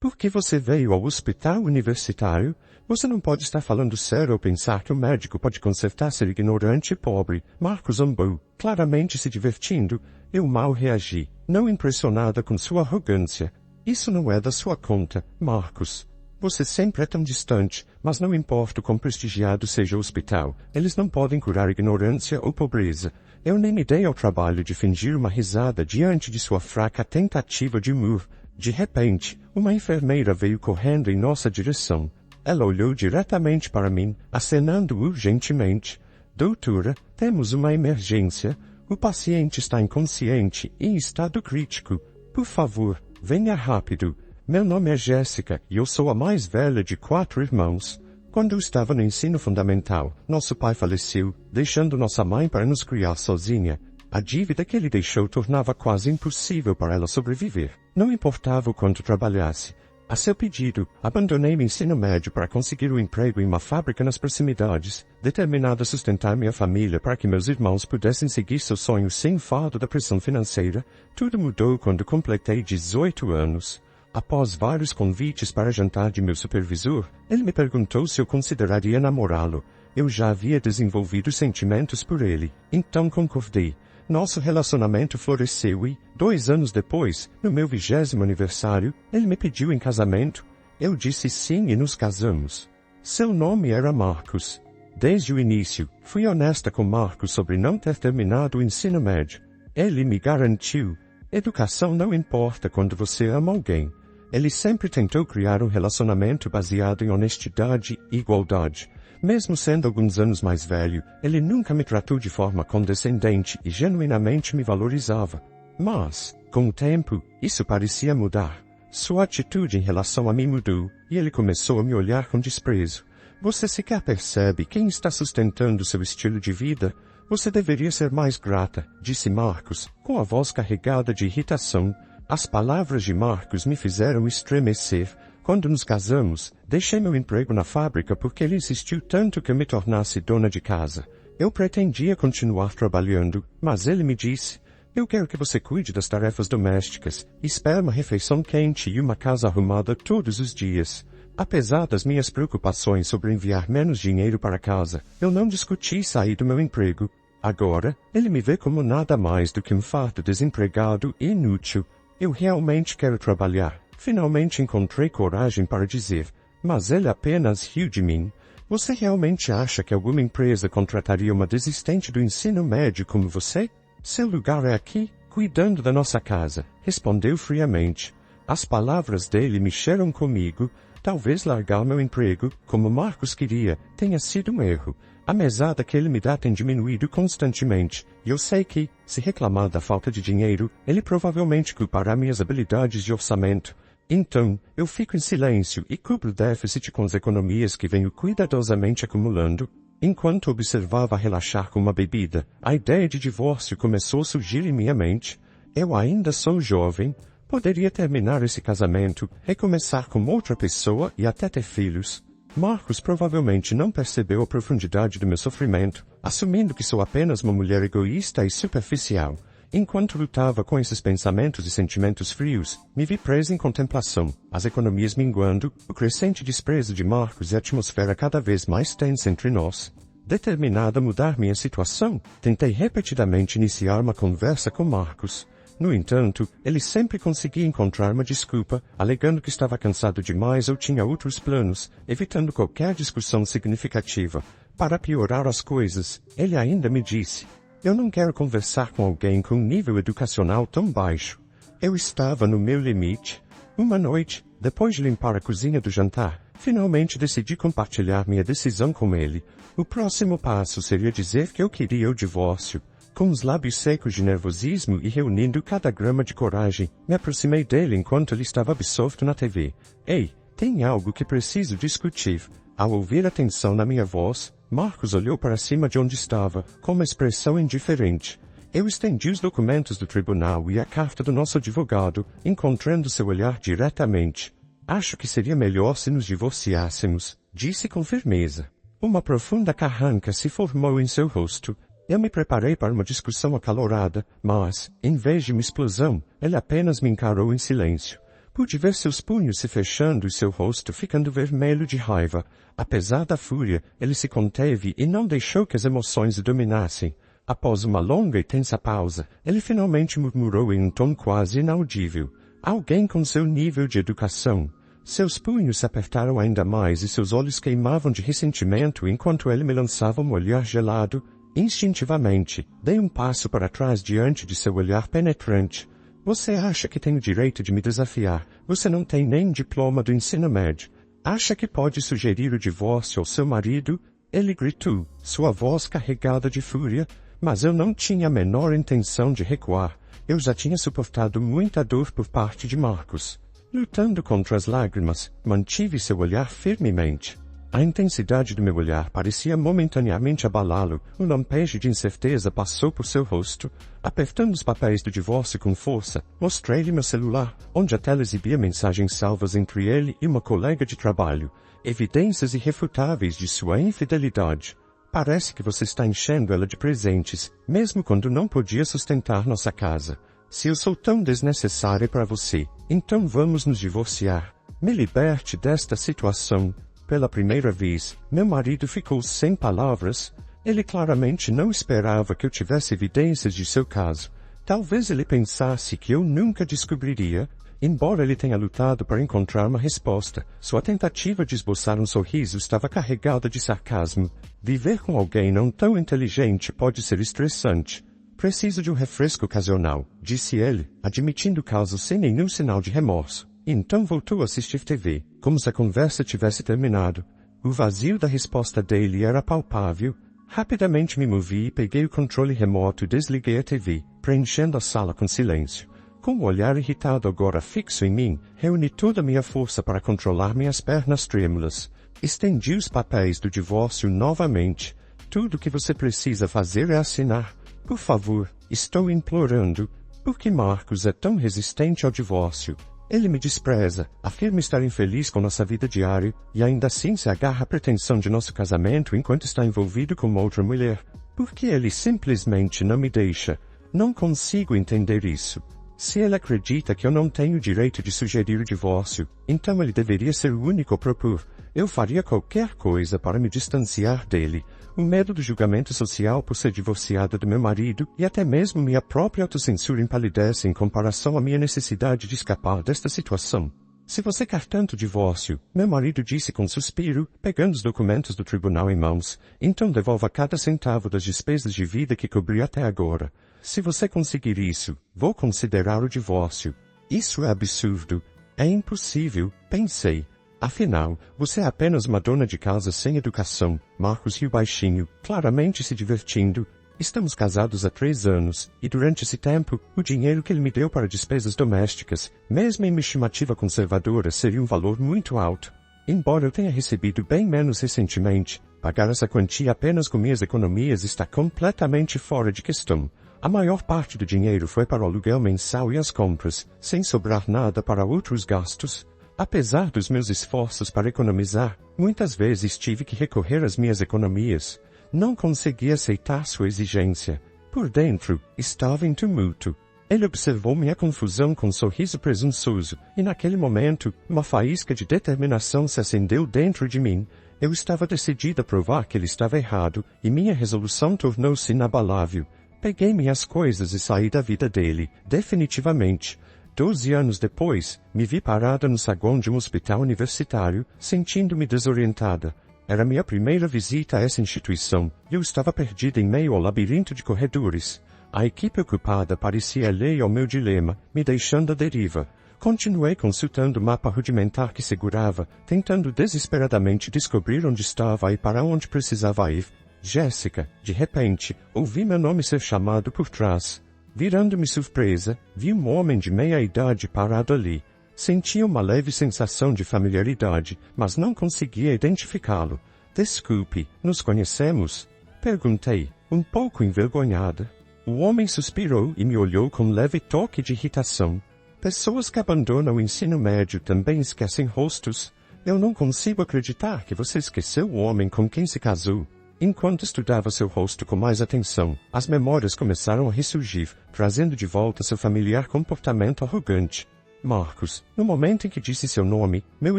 Por que você veio ao hospital universitário? Você não pode estar falando sério ou pensar que o médico pode consertar ser ignorante e pobre. Marcos zombou, claramente se divertindo. Eu mal reagi, não impressionada com sua arrogância. Isso não é da sua conta, Marcos. Você sempre é tão distante, mas não importa o quão prestigiado seja o hospital, eles não podem curar ignorância ou pobreza. Eu nem me dei ao trabalho de fingir uma risada diante de sua fraca tentativa de humor. De repente, uma enfermeira veio correndo em nossa direção. Ela olhou diretamente para mim, acenando urgentemente. Doutora, temos uma emergência. O paciente está inconsciente e em estado crítico. Por favor, venha rápido. Meu nome é Jéssica e eu sou a mais velha de 4 irmãos. Quando eu estava no ensino fundamental, nosso pai faleceu, deixando nossa mãe para nos criar sozinha. A dívida que ele deixou tornava quase impossível para ela sobreviver. Não importava o quanto trabalhasse. A seu pedido, abandonei o ensino médio para conseguir um emprego em uma fábrica nas proximidades, determinada a sustentar minha família para que meus irmãos pudessem seguir seus sonhos sem fardo da pressão financeira. Tudo mudou quando completei 18 anos. Após vários convites para jantar de meu supervisor, ele me perguntou se eu consideraria namorá-lo. Eu já havia desenvolvido sentimentos por ele, então concordei. Nosso relacionamento floresceu e, 2 anos depois, no meu 20º aniversário, ele me pediu em casamento. Eu disse sim e nos casamos. Seu nome era Marcos. Desde o início, fui honesta com Marcos sobre não ter terminado o ensino médio. Ele me garantiu: educação não importa quando você ama alguém. Ele sempre tentou criar um relacionamento baseado em honestidade e igualdade. Mesmo sendo alguns anos mais velho, ele nunca me tratou de forma condescendente e genuinamente me valorizava. Mas, com o tempo, isso parecia mudar. Sua atitude em relação a mim mudou, e ele começou a me olhar com desprezo. Você sequer percebe quem está sustentando seu estilo de vida? Você deveria ser mais grata, disse Marcos, com a voz carregada de irritação. As palavras de Marcos me fizeram estremecer. Quando nos casamos, deixei meu emprego na fábrica porque ele insistiu tanto que eu me tornasse dona de casa. Eu pretendia continuar trabalhando, mas ele me disse: eu quero que você cuide das tarefas domésticas, espere uma refeição quente e uma casa arrumada todos os dias. Apesar das minhas preocupações sobre enviar menos dinheiro para casa, eu não discuti sair do meu emprego. Agora, ele me vê como nada mais do que um fardo desempregado e inútil. Eu realmente quero trabalhar. Finalmente encontrei coragem para dizer, mas ele apenas riu de mim. Você realmente acha que alguma empresa contrataria uma desistente do ensino médio como você? Seu lugar é aqui, cuidando da nossa casa, respondeu friamente. As palavras dele mexeram comigo. Talvez largar meu emprego, como Marcos queria, tenha sido um erro. A mesada que ele me dá tem diminuído constantemente, e eu sei que, se reclamar da falta de dinheiro, ele provavelmente culpará minhas habilidades de orçamento. Então, eu fico em silêncio e cubro o déficit com as economias que venho cuidadosamente acumulando. Enquanto observava relaxar com uma bebida, a ideia de divórcio começou a surgir em minha mente. Eu ainda sou jovem. Poderia terminar esse casamento, recomeçar com outra pessoa e até ter filhos. Marcos provavelmente não percebeu a profundidade do meu sofrimento, assumindo que sou apenas uma mulher egoísta e superficial. Enquanto lutava com esses pensamentos e sentimentos frios, me vi presa em contemplação, as economias minguando, o crescente desprezo de Marcos e a atmosfera cada vez mais tensa entre nós. Determinada a mudar minha situação, tentei repetidamente iniciar uma conversa com Marcos. No entanto, ele sempre conseguia encontrar uma desculpa, alegando que estava cansado demais ou tinha outros planos, evitando qualquer discussão significativa. Para piorar as coisas, ele ainda me disse: eu não quero conversar com alguém com um nível educacional tão baixo. Eu estava no meu limite. Uma noite, depois de limpar a cozinha do jantar, finalmente decidi compartilhar minha decisão com ele. O próximo passo seria dizer que eu queria o divórcio. Com os lábios secos de nervosismo e reunindo cada grama de coragem, me aproximei dele enquanto ele estava absorto na TV. Ei, tem algo que preciso discutir. Ao ouvir a tensão na minha voz, Marcos olhou para cima de onde estava, com uma expressão indiferente. Eu estendi os documentos do tribunal e a carta do nosso advogado, encontrando seu olhar diretamente. Acho que seria melhor se nos divorciássemos, disse com firmeza. Uma profunda carranca se formou em seu rosto. Eu me preparei para uma discussão acalorada, mas, em vez de uma explosão, ele apenas me encarou em silêncio. Pude ver seus punhos se fechando e seu rosto ficando vermelho de raiva. Apesar da fúria, ele se conteve e não deixou que as emoções o dominassem. Após uma longa e tensa pausa, ele finalmente murmurou em um tom quase inaudível. Alguém com seu nível de educação. Seus punhos se apertaram ainda mais e seus olhos queimavam de ressentimento enquanto ele me lançava um olhar gelado. Instintivamente, dei um passo para trás diante de seu olhar penetrante. Você acha que tem o direito de me desafiar? Você não tem nem diploma do ensino médio. Acha que pode sugerir o divórcio ao seu marido? Ele gritou, sua voz carregada de fúria, mas eu não tinha a menor intenção de recuar. Eu já tinha suportado muita dor por parte de Marcos. Lutando contra as lágrimas, mantive seu olhar firmemente. A intensidade do meu olhar parecia momentaneamente abalá-lo. Um lampejo de incerteza passou por seu rosto. Apertando os papéis do divórcio com força, mostrei-lhe meu celular, onde a tela exibia mensagens salvas entre ele e uma colega de trabalho. Evidências irrefutáveis de sua infidelidade. Parece que você está enchendo ela de presentes, mesmo quando não podia sustentar nossa casa. Se eu sou tão desnecessária para você, então vamos nos divorciar. Me liberte desta situação. Pela primeira vez, meu marido ficou sem palavras. Ele claramente não esperava que eu tivesse evidências de seu caso. Talvez ele pensasse que eu nunca descobriria. Embora ele tenha lutado para encontrar uma resposta, sua tentativa de esboçar um sorriso estava carregada de sarcasmo. Viver com alguém não tão inteligente pode ser estressante. Preciso de um refresco ocasional, disse ele, admitindo o caso sem nenhum sinal de remorso. Então voltou a assistir TV, como se a conversa tivesse terminado. O vazio da resposta dele era palpável. Rapidamente me movi e peguei o controle remoto e desliguei a TV, preenchendo a sala com silêncio. Com o olhar irritado agora fixo em mim, reuni toda a minha força para controlar minhas pernas trêmulas. Estendi os papéis do divórcio novamente. Tudo o que você precisa fazer é assinar. Por favor, estou implorando. Por que Marcos é tão resistente ao divórcio? Ele me despreza, afirma estar infeliz com nossa vida diária, e ainda assim se agarra à pretensão de nosso casamento enquanto está envolvido com outra mulher. Por que ele simplesmente não me deixa? Não consigo entender isso. Se ele acredita que eu não tenho o direito de sugerir o divórcio, então ele deveria ser o único a propor. Eu faria qualquer coisa para me distanciar dele. O medo do julgamento social por ser divorciada do meu marido e até mesmo minha própria autocensura empalidece em comparação à minha necessidade de escapar desta situação. Se você quer tanto divórcio, meu marido disse com suspiro, pegando os documentos do tribunal em mãos, então devolva cada centavo das despesas de vida que cobri até agora. Se você conseguir isso, vou considerar o divórcio. Isso é absurdo. É impossível, pensei. Afinal, você é apenas uma dona de casa sem educação. Marcos riu baixinho, claramente se divertindo. Estamos casados há 3 anos, e durante esse tempo, o dinheiro que ele me deu para despesas domésticas, mesmo em minha estimativa conservadora, seria um valor muito alto. Embora eu tenha recebido bem menos recentemente, pagar essa quantia apenas com minhas economias está completamente fora de questão. A maior parte do dinheiro foi para o aluguel mensal e as compras, sem sobrar nada para outros gastos. Apesar dos meus esforços para economizar, muitas vezes tive que recorrer às minhas economias. Não consegui aceitar sua exigência. Por dentro, estava em tumulto. Ele observou minha confusão com um sorriso presunçoso, e naquele momento, uma faísca de determinação se acendeu dentro de mim. Eu estava decidida a provar que ele estava errado, e minha resolução tornou-se inabalável. Peguei minhas coisas e saí da vida dele, definitivamente. 12 anos depois, me vi parada no saguão de um hospital universitário, sentindo-me desorientada. Era minha primeira visita a essa instituição, e eu estava perdida em meio ao labirinto de corredores. A equipe ocupada parecia alheia ao meu dilema, me deixando à deriva. Continuei consultando o mapa rudimentar que segurava, tentando desesperadamente descobrir onde estava e para onde precisava ir. Jéssica, de repente, ouvi meu nome ser chamado por trás. Virando-me surpresa, vi um homem de meia-idade parado ali. Sentia uma leve sensação de familiaridade, mas não conseguia identificá-lo. Desculpe, nos conhecemos? Perguntei, um pouco envergonhada. O homem suspirou e me olhou com um leve toque de irritação. Pessoas que abandonam o ensino médio também esquecem rostos. Eu não consigo acreditar que você esqueceu o homem com quem se casou. Enquanto estudava seu rosto com mais atenção, as memórias começaram a ressurgir, trazendo de volta seu familiar comportamento arrogante. Marcos, no momento em que disse seu nome, meu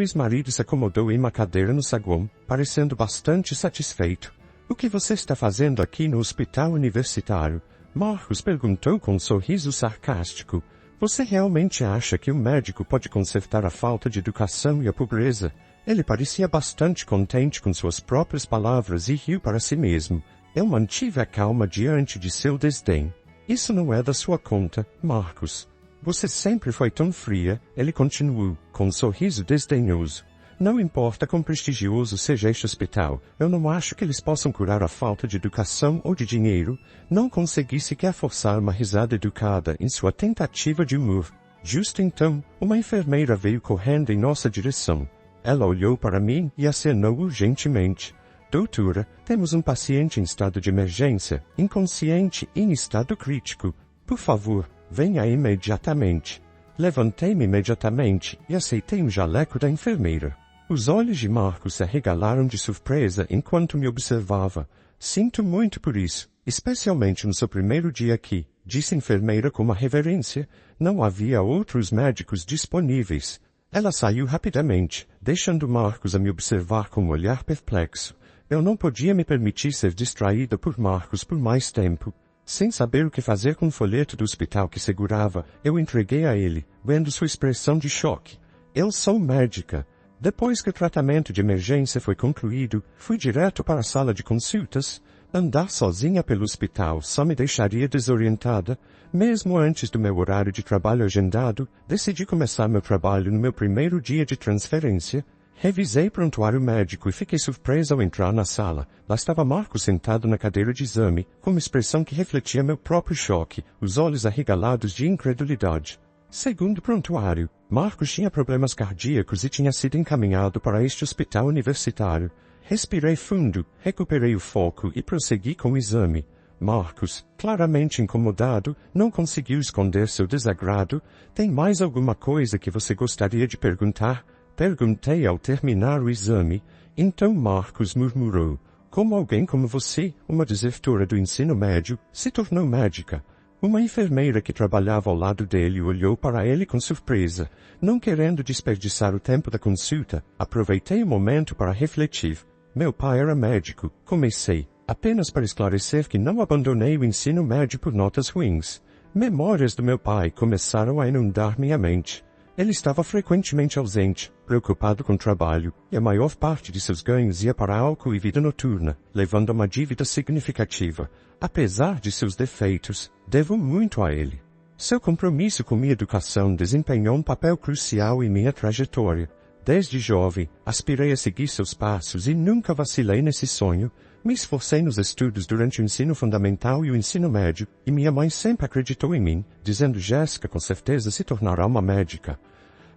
ex-marido se acomodou em uma cadeira no saguão, parecendo bastante satisfeito. O que você está fazendo aqui no hospital universitário? Marcos perguntou com um sorriso sarcástico. Você realmente acha que um médico pode consertar a falta de educação e a pobreza? Ele parecia bastante contente com suas próprias palavras e riu para si mesmo. Eu mantive a calma diante de seu desdém. Isso não é da sua conta, Marcos. Você sempre foi tão fria, ele continuou, com um sorriso desdenhoso. Não importa quão prestigioso seja este hospital, eu não acho que eles possam curar a falta de educação ou de dinheiro. Não consegui sequer forçar uma risada educada em sua tentativa de humor. Justo então, uma enfermeira veio correndo em nossa direção. Ela olhou para mim e acenou urgentemente. Doutora, temos um paciente em estado de emergência, inconsciente e em estado crítico. Por favor, venha imediatamente. Levantei-me imediatamente e aceitei um jaleco da enfermeira. Os olhos de Marcos se arregalaram de surpresa enquanto me observava. Sinto muito por isso, especialmente no seu primeiro dia aqui, disse a enfermeira com uma reverência. Não havia outros médicos disponíveis. Ela saiu rapidamente, deixando Marcos a me observar com um olhar perplexo. Eu não podia me permitir ser distraída por Marcos por mais tempo. Sem saber o que fazer com o folheto do hospital que segurava, eu entreguei a ele, vendo sua expressão de choque. Eu sou médica. Depois que o tratamento de emergência foi concluído, fui direto para a sala de consultas. Andar sozinha pelo hospital só me deixaria desorientada. Mesmo antes do meu horário de trabalho agendado, decidi começar meu trabalho no meu primeiro dia de transferência. Revisei o prontuário médico e fiquei surpresa ao entrar na sala. Lá estava Marcos sentado na cadeira de exame, com uma expressão que refletia meu próprio choque, os olhos arregalados de incredulidade. Segundo o prontuário, Marcos tinha problemas cardíacos e tinha sido encaminhado para este hospital universitário. Respirei fundo, recuperei o foco e prossegui com o exame. Marcos, claramente incomodado, não conseguiu esconder seu desagrado. Tem mais alguma coisa que você gostaria de perguntar? Perguntei ao terminar o exame. Então Marcos murmurou. Como alguém como você, uma desertora do ensino médio, se tornou médica? Uma enfermeira que trabalhava ao lado dele olhou para ele com surpresa. Não querendo desperdiçar o tempo da consulta, aproveitei o momento para refletir. Meu pai era médico, comecei, apenas para esclarecer que não abandonei o ensino médio por notas ruins. Memórias do meu pai começaram a inundar minha mente. Ele estava frequentemente ausente, preocupado com o trabalho, e a maior parte de seus ganhos ia para álcool e vida noturna, levando a uma dívida significativa. Apesar de seus defeitos, devo muito a ele. Seu compromisso com minha educação desempenhou um papel crucial em minha trajetória. Desde jovem, aspirei a seguir seus passos e nunca vacilei nesse sonho. Me esforcei nos estudos durante o ensino fundamental e o ensino médio, e minha mãe sempre acreditou em mim, dizendo: Jéssica com certeza se tornará uma médica.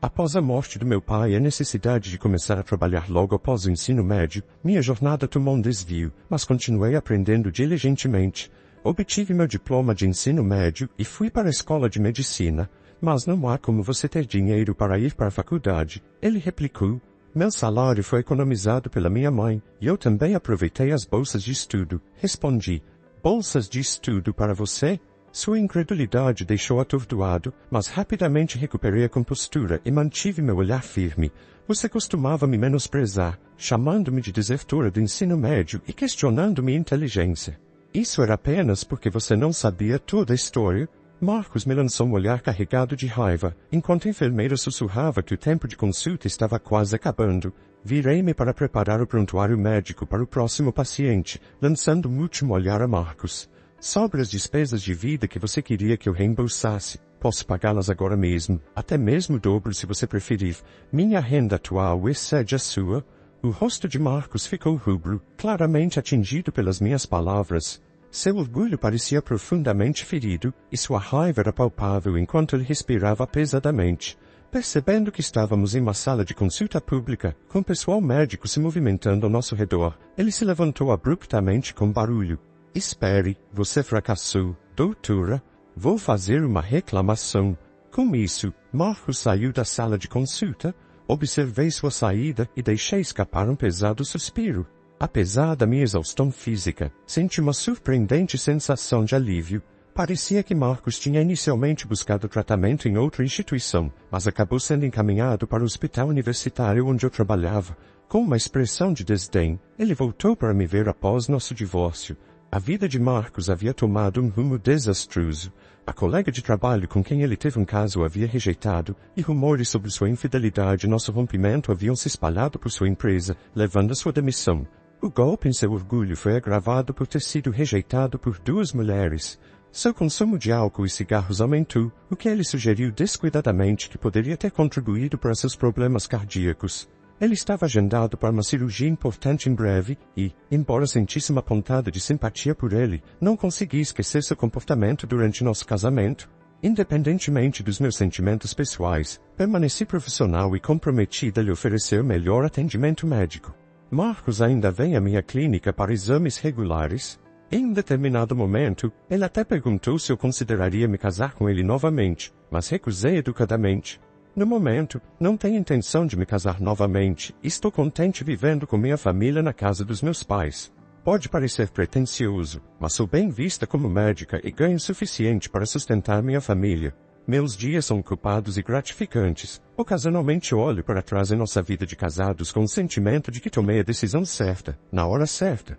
Após a morte do meu pai e a necessidade de começar a trabalhar logo após o ensino médio, minha jornada tomou um desvio, mas continuei aprendendo diligentemente. Obtive meu diploma de ensino médio e fui para a escola de medicina. Mas não há como você ter dinheiro para ir para a faculdade, ele replicou. Meu salário foi economizado pela minha mãe, e eu também aproveitei as bolsas de estudo. Respondi. Bolsas de estudo para você? Sua incredulidade deixou atordoado, mas rapidamente recuperei a compostura e mantive meu olhar firme. Você costumava me menosprezar, chamando-me de desertora do ensino médio e questionando minha inteligência. Isso era apenas porque você não sabia toda a história. Marcos me lançou um olhar carregado de raiva, enquanto a enfermeira sussurrava que o tempo de consulta estava quase acabando. Virei-me para preparar o prontuário médico para o próximo paciente, lançando um último olhar a Marcos. Sobre as despesas de vida que você queria que eu reembolsasse, posso pagá-las agora mesmo, até mesmo o dobro se você preferir. Minha renda atual excede a sua. O rosto de Marcos ficou rubro, claramente atingido pelas minhas palavras. Seu orgulho parecia profundamente ferido, e sua raiva era palpável enquanto ele respirava pesadamente. Percebendo que estávamos em uma sala de consulta pública, com pessoal médico se movimentando ao nosso redor, ele se levantou abruptamente com barulho. Espere, você fracassou, doutora. Vou fazer uma reclamação. Com isso, Marcos saiu da sala de consulta. Observei sua saída e deixei escapar um pesado suspiro. Apesar da minha exaustão física, senti uma surpreendente sensação de alívio. Parecia que Marcos tinha inicialmente buscado tratamento em outra instituição, mas acabou sendo encaminhado para o hospital universitário onde eu trabalhava. Com uma expressão de desdém, ele voltou para me ver após nosso divórcio. A vida de Marcos havia tomado um rumo desastroso. A colega de trabalho com quem ele teve um caso o havia rejeitado, e rumores sobre sua infidelidade e nosso rompimento haviam se espalhado por sua empresa, levando a sua demissão. O golpe em seu orgulho foi agravado por ter sido rejeitado por 2 mulheres. Seu consumo de álcool e cigarros aumentou, o que ele sugeriu descuidadamente que poderia ter contribuído para seus problemas cardíacos. Ele estava agendado para uma cirurgia importante em breve e, embora sentisse uma pontada de simpatia por ele, não consegui esquecer seu comportamento durante nosso casamento. Independentemente dos meus sentimentos pessoais, permaneci profissional e comprometida a lhe oferecer o melhor atendimento médico. Marcos ainda vem à minha clínica para exames regulares. Em um determinado momento, ele até perguntou se eu consideraria me casar com ele novamente, mas recusei educadamente. No momento, não tenho intenção de me casar novamente e estou contente vivendo com minha família na casa dos meus pais. Pode parecer pretensioso, mas sou bem vista como médica e ganho o suficiente para sustentar minha família. Meus dias são ocupados e gratificantes. Ocasionalmente olho para trás em nossa vida de casados com o sentimento de que tomei a decisão certa, na hora certa.